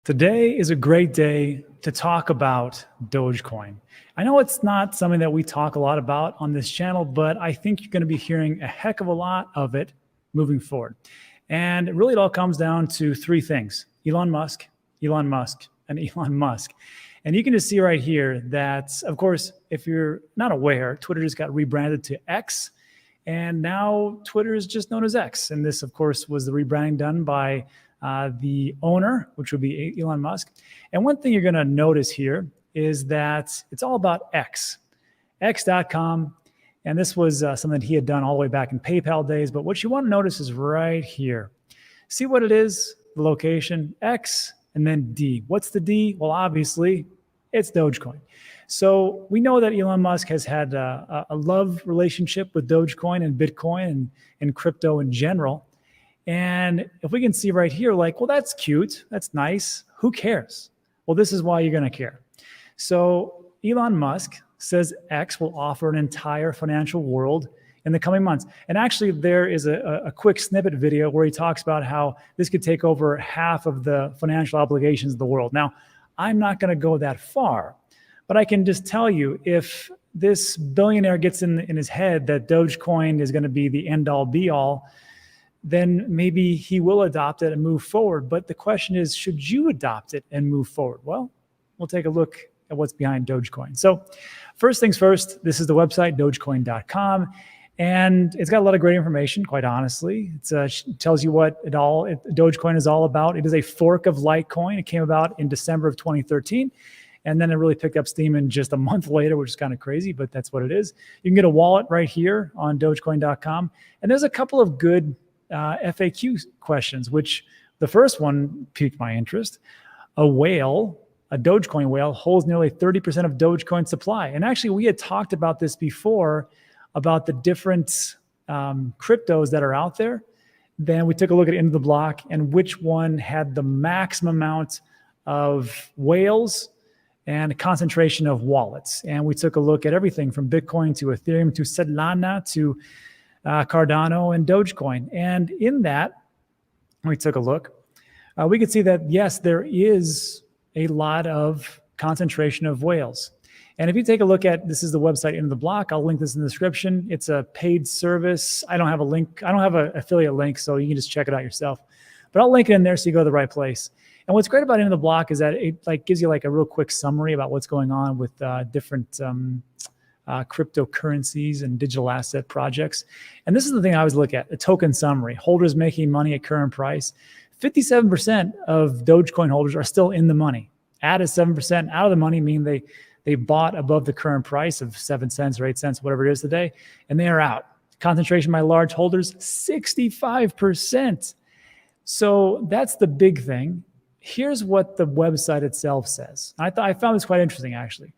Today is a great day to talk about Dogecoin. I know it's not something that we talk a lot about on this channel, but I think you're going to be hearing a heck of a lot of it moving forward. And really, it all comes down to three things: Elon Musk, Elon Musk, and Elon Musk. And you can just see right here that, of course, if you're not aware, Twitter just got rebranded to X. And now Twitter is just known as X. And this, of course, was the rebranding done by the owner, which would be Elon Musk. And one thing you're going to notice here is that it's all about X, X.com. And this was something he had done all the way back in PayPal days. But what you want to notice is right here. See what it is? The location, X, and then D. What's the D? Well, obviously, it's Dogecoin. So we know that Elon Musk has had a love relationship with Dogecoin and Bitcoin and crypto in general. And if we can see right here, like, well, that's cute. That's nice. Who cares? Well, this is why you're going to care. So Elon Musk says X will offer an entire financial world in the coming months. And actually, there is a quick snippet video where he talks about how this could take over half of the financial obligations of the world. Now, I'm not going to go that far, but I can just tell you, if this billionaire gets in his head that Dogecoin is going to be the end-all be-all, then maybe he will adopt it and move forward. But the question is, should you adopt it and move forward? Well, we'll take a look at what's behind Dogecoin. So first things first, this is the website, dogecoin.com. And it's got a lot of great information, quite honestly. It tells you what Dogecoin is all about. It is a fork of Litecoin. It came about in December of 2013. And then it really picked up steam in just a month later, which is kind of crazy, but that's what it is. You can get a wallet right here on dogecoin.com. And there's a couple of good FAQ questions, which the first one piqued my interest. A Dogecoin whale, holds nearly 30% of Dogecoin supply. And actually, we had talked about this before, about the different cryptos that are out there. Then we took a look at Into the Block and which one had the maximum amount of whales and a concentration of wallets. And we took a look at everything from Bitcoin to Ethereum to Solana to Cardano and Dogecoin. And in that, we took a look, we could see that, yes, there is a lot of concentration of whales. And if you take a look at, this is the website Into the Block, I'll link this in the description. It's a paid service. I don't have a link. I don't have an affiliate link, so you can just check it out yourself. But I'll link it in there so you go to the right place. And what's great about Into the Block is that it gives you like a real quick summary about what's going on with different cryptocurrencies and digital asset projects. And this is the thing I always look at, the token summary. Holders making money at current price. 57% of Dogecoin holders are still in the money. Added 7% out of the money, meaning they bought above the current price of 7 cents or 8 cents, whatever it is today, and they are out. Concentration by large holders, 65%. So that's the big thing. Here's what the website itself says. I found this quite interesting, actually.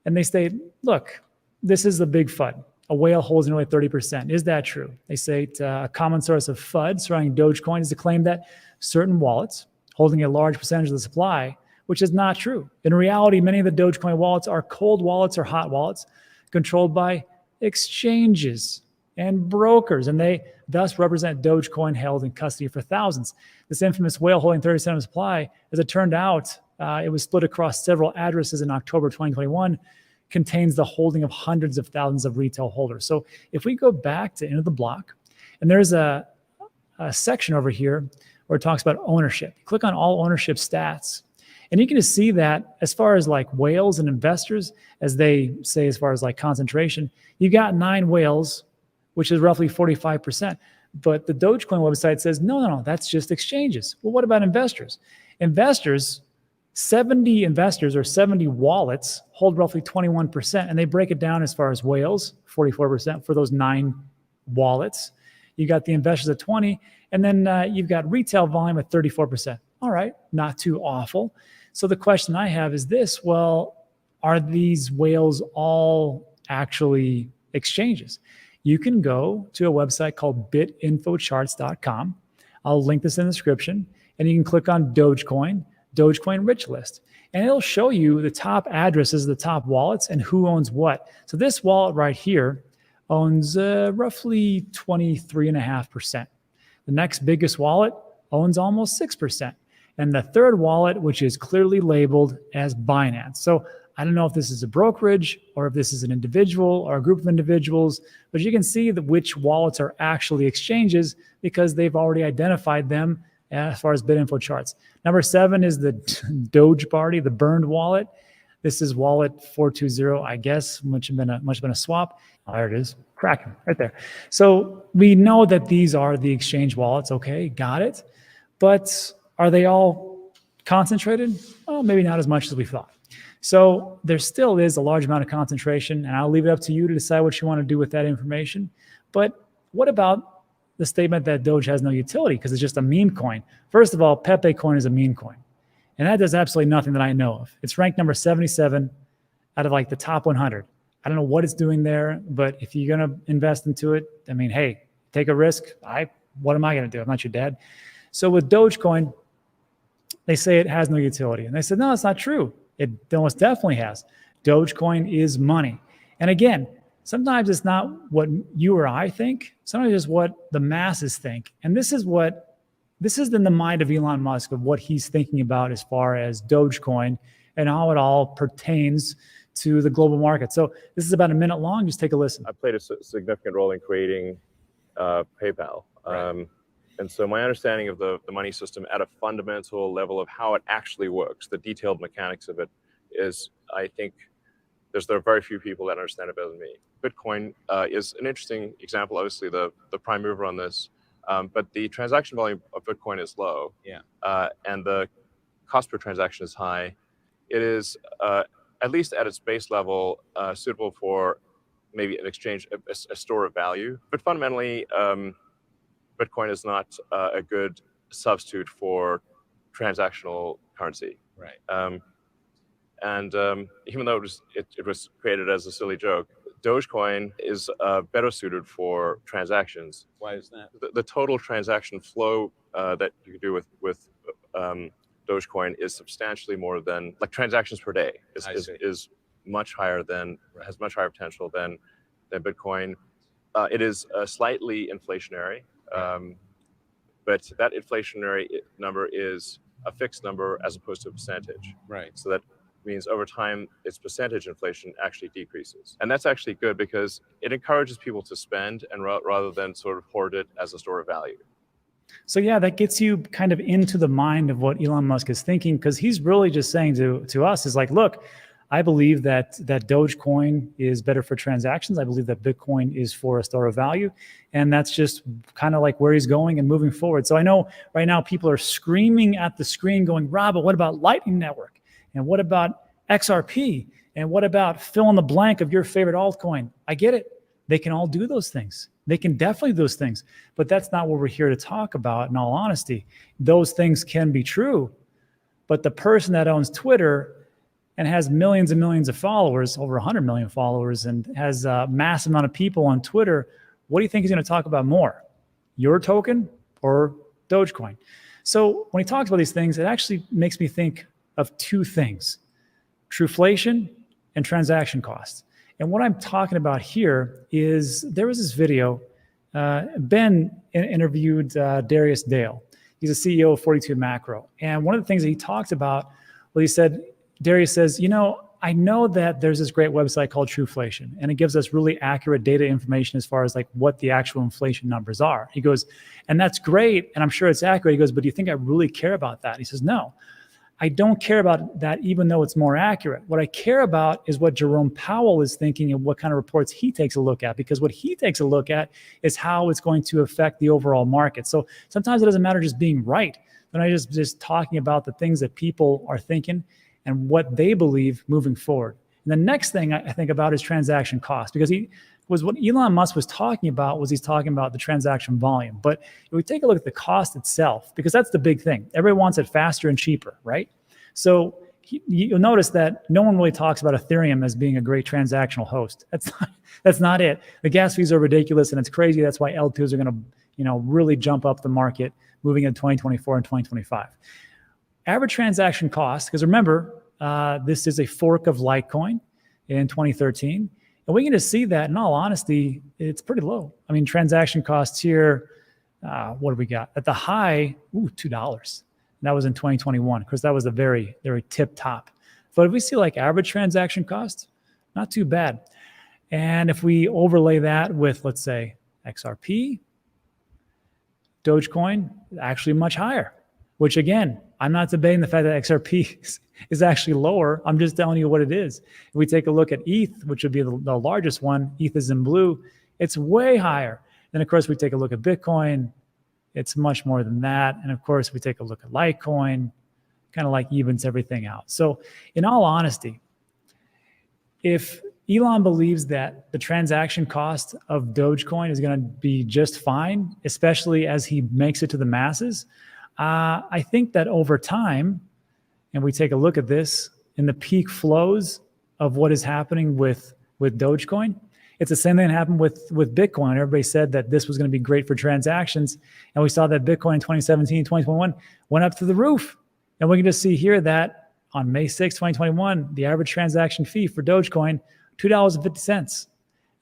And they say, look, this is the big FUD. A whale holds nearly 30%. Is that true? They say a common source of FUD surrounding Dogecoin is to claim that certain wallets holding a large percentage of the supply, which is not true. In reality, many of the Dogecoin wallets are cold wallets or hot wallets controlled by exchanges and brokers, and they thus represent Dogecoin held in custody for thousands. This infamous whale holding 30% of the supply, as it turned out, it was split across several addresses in October 2021, contains the holding of hundreds of thousands of retail holders. So if we go back to Into the Block, and there's a section over here where it talks about ownership. Click on all ownership stats. And you can just see that as far as like whales and investors, as they say, as far as like concentration, you got 9 whales, which is roughly 45%. But the Dogecoin website says, no, that's just exchanges. Well, what about investors? 70 investors or 70 wallets hold roughly 21%, and they break it down as far as whales, 44% for those 9 wallets. You got the investors at 20, and then you've got retail volume at 34%. All right, not too awful. So the question I have is this: well, are these whales all actually exchanges? You can go to a website called bitinfocharts.com. I'll link this in the description, and you can click on Dogecoin Rich List, and it'll show you the top addresses, the top wallets, and who owns what. So this wallet right here owns roughly 23.5%. The next biggest wallet owns almost 6%. And the third wallet, which is clearly labeled as Binance. So I don't know if this is a brokerage or if this is an individual or a group of individuals, but you can see that which wallets are actually exchanges because they've already identified them as far as BitInfo charts. Number 7 is the Doge Party, the burned wallet. This is wallet 420, I guess, much have been a swap. Oh, there it is, Kraken, right there. So we know that these are the exchange wallets. Okay, got it. But are they all concentrated? Well, maybe not as much as we thought. So there still is a large amount of concentration, and I'll leave it up to you to decide what you want to do with that information. But what about the statement that Doge has no utility because it's just a meme coin? First of all, Pepe coin is a meme coin, and that does absolutely nothing that I know of. It's ranked number 77 out of like the top 100. I don't know what it's doing there, but if you're going to invest into it, I mean, hey, take a risk. What am I going to do? I'm not your dad. So with Dogecoin, they say it has no utility. And they said, no, it's not true. It almost definitely has. Dogecoin is money. And again, sometimes it's not what you or I think. Sometimes it's what the masses think. And this is in the mind of Elon Musk of what he's thinking about as far as Dogecoin and how it all pertains to the global market. So this is about a minute long. Just take a listen. I played a significant role in creating PayPal. Right. And so my understanding of the money system at a fundamental level of how it actually works, the detailed mechanics of it, is, I think, there are very few people that understand it better than me. Bitcoin is an interesting example, obviously the prime mover on this, but the transaction volume of Bitcoin is low, and the cost per transaction is high. It is, at least at its base level, suitable for maybe an exchange, a store of value. But fundamentally, Bitcoin is not a good substitute for transactional currency. Right. And even though it was created as a silly joke, Dogecoin is better suited for transactions. Why is that? The total transaction flow that you can do with Dogecoin is substantially more than, like, transactions per day is much higher than, has much higher potential than Bitcoin. It is slightly inflationary, but that inflationary number is a fixed number as opposed to a percentage. Right. So that means over time, its percentage inflation actually decreases. And that's actually good because it encourages people to spend and rather than sort of hoard it as a store of value. So yeah, that gets you kind of into the mind of what Elon Musk is thinking, because he's really just saying to us is like, look, I believe that Dogecoin is better for transactions. I believe that Bitcoin is for a store of value. And that's just kind of like where he's going and moving forward. So I know right now people are screaming at the screen going, Rob, but what about Lightning Network? And what about XRP? And what about fill in the blank of your favorite altcoin? I get it. They can all do those things. They can definitely do those things. But that's not what we're here to talk about, in all honesty. Those things can be true. But the person that owns Twitter and has millions and millions of followers, over 100 million followers, and has a massive amount of people on Twitter, what do you think he's going to talk about more? Your token or Dogecoin? So when he talks about these things, it actually makes me think of two things: trueflation and transaction costs. And what I'm talking about here is there was this video, Ben interviewed Darius Dale. He's a CEO of 42 Macro. And one of the things that he talked about, well, he said, Darius says, I know that there's this great website called Trueflation, and it gives us really accurate data information as far as like what the actual inflation numbers are. He goes, and that's great, and I'm sure it's accurate. He goes, but do you think I really care about that? He says, no, I don't care about that, even though it's more accurate. What I care about is what Jerome Powell is thinking and what kind of reports he takes a look at, because what he takes a look at is how it's going to affect the overall market. So sometimes it doesn't matter just being right. Then I just talking about the things that people are thinking and what they believe moving forward. And the next thing I think about is transaction cost, because what Elon Musk was talking about was he's talking about the transaction volume. But if we take a look at the cost itself, because that's the big thing. Everybody wants it faster and cheaper, right? So you'll notice that no one really talks about Ethereum as being a great transactional host. That's not it. The gas fees are ridiculous and it's crazy. That's why L2s are going to really jump up the market moving into 2024 and 2025. Average transaction cost, because remember, this is a fork of Litecoin in 2013. And we can just see that, in all honesty, it's pretty low. I mean, transaction costs here, what do we got? At the high, $2. And that was in 2021. Of course, that was the very, very tip top. But if we see like average transaction cost, not too bad. And if we overlay that with, let's say, XRP, Dogecoin, actually much higher, which again, I'm not debating the fact that XRP is actually lower. I'm just telling you what it is. If we take a look at ETH, which would be the largest one, ETH is in blue, it's way higher. Then of course, we take a look at Bitcoin, it's much more than that. And of course, we take a look at Litecoin, kind of like evens everything out. So in all honesty, if Elon believes that the transaction cost of Dogecoin is going to be just fine, especially as he makes it to the masses, I think that over time, and we take a look at this in the peak flows of what is happening with Dogecoin, it's the same thing that happened with Bitcoin. Everybody said that this was going to be great for transactions. And we saw that Bitcoin in 2017, 2021 went up through the roof. And we can just see here that on May 6, 2021, the average transaction fee for Dogecoin, $2.50.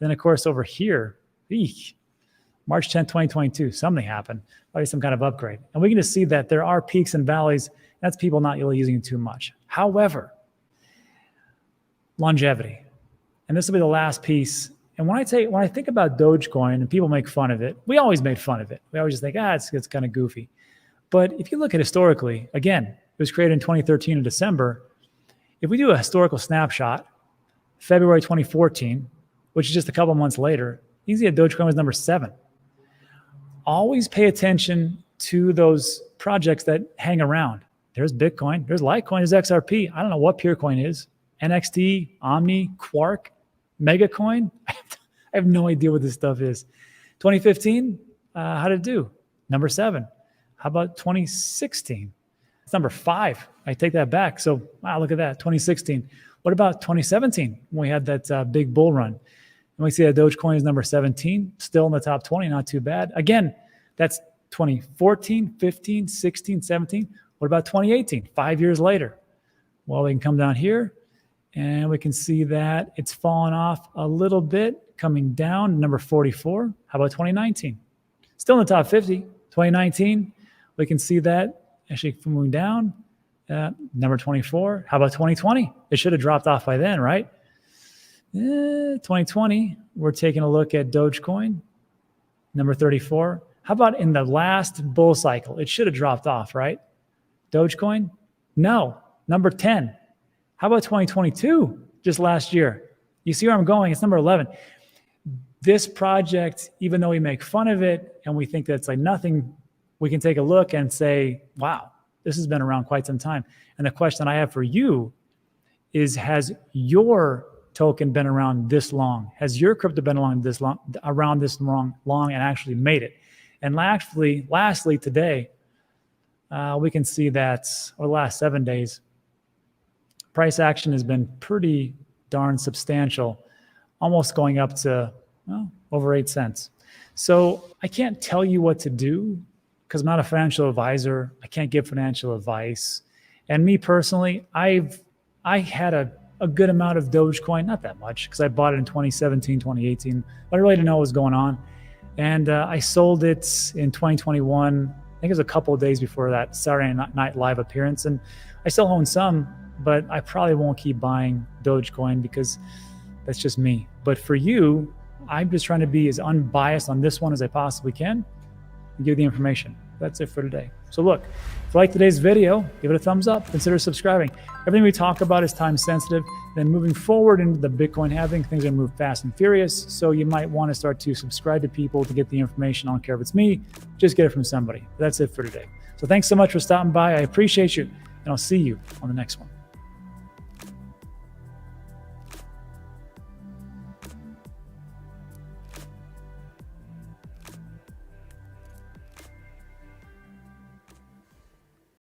Then, of course, over here, March 10, 2022, something happened, probably some kind of upgrade. And we can just see that there are peaks and valleys. That's people not really using it too much. However, longevity. And this will be the last piece. And when I think about Dogecoin and people make fun of it, we always made fun of it. We always just think, it's kind of goofy. But if you look at historically, again, it was created in 2013 in December. If we do a historical snapshot, February 2014, which is just a couple months later, you can see that Dogecoin was number 7. Always pay attention to those projects that hang around. There's Bitcoin, there's Litecoin, there's XRP. I don't know what Peercoin is. NXT, Omni, Quark, Megacoin. I have no idea what this stuff is. 2015, how did it do? Number 7. How about 2016? It's number 5. I take that back. So, wow, look at that, 2016. What about 2017 when we had that big bull run? And we see that Dogecoin is number 17, still in the top 20, not too bad. Again, that's 2014, 15, 16, 17. What about 2018, 5 years later? Well, we can come down here and we can see that it's fallen off a little bit, coming down, number 44. How about 2019? Still in the top 50. 2019, we can see that actually moving down. Number 24. How about 2020? It should have dropped off by then, right? 2020, we're taking a look at Dogecoin, number 34. How about in the last bull cycle? It should have dropped off, right? Dogecoin? No, number 10. How about 2022, just last year? You see where I'm going? It's number 11. This project, even though we make fun of it and we think that it's like nothing, we can take a look and say, wow, this has been around quite some time. And the question I have for you is, has your token been around this long? Has your crypto been around this long and actually made it? And lastly, today, we can see that over the last 7 days, price action has been pretty darn substantial, almost going up to over 8 cents. So I can't tell you what to do because I'm not a financial advisor. I can't give financial advice. And me personally, I had a good amount of Dogecoin, not that much, because I bought it in 2017, 2018. But I really didn't know what was going on. And I sold it in 2021. I think it was a couple of days before that Saturday Night Live appearance. And I still own some, but I probably won't keep buying Dogecoin because that's just me. But for you, I'm just trying to be as unbiased on this one as I possibly can and give you the information. That's it for today. So look, if you like today's video, give it a thumbs up, consider subscribing. Everything we talk about is time sensitive. Then moving forward into the Bitcoin halving, things are gonna move fast and furious. So you might want to start to subscribe to people to get the information. I don't care if it's me, just get it from somebody. That's it for today. So thanks so much for stopping by. I appreciate you, and I'll see you on the next one.